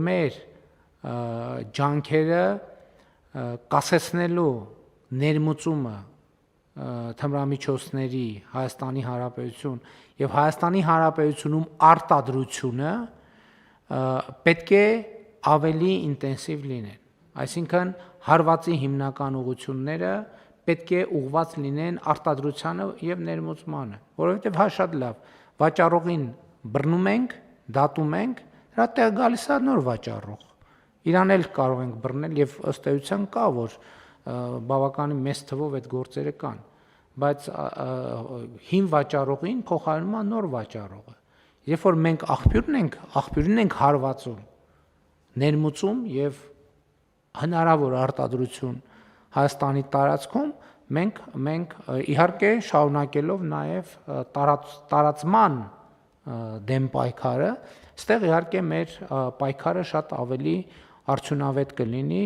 մեր ջանքերը կասեցնելու ներմուծումը թմրամիջոցների Հայաստանի Հանրապետություն եւ Հայաստանի Հանրապետությունում արտադրությունը պետք է ավելի ինտենսիվ լինեն, այսինքն հարվածի հիմնական ուղղությունները պետք է ուղղված լինեն արտադրությանը եւ ներմուծմանը, որովհետեւ հա շատ լավ, վաճառողին բռնում ենք, դատում ենք, դրա տեղ գալիս է նոր վաճառող, իրան էլ կարող ենք բռնել եւ ըստ էության կա, որ բավականին մեծ թվով այդ գործերը կան, բայց հին վաճառողին փոխարինում է նոր վաճառողը։ Երբ որ մենք աղբյուրին ենք հարվածում, ներմուծում եւ հնարավոր արտադրություն Հայաստանի տարածքում, մենք իհարկե շարունակելով նաեւ տարածման դեմ պայքարը, այստեղ իհարկե մեր պայքարը շատ ավելի արդյունավետ կլինի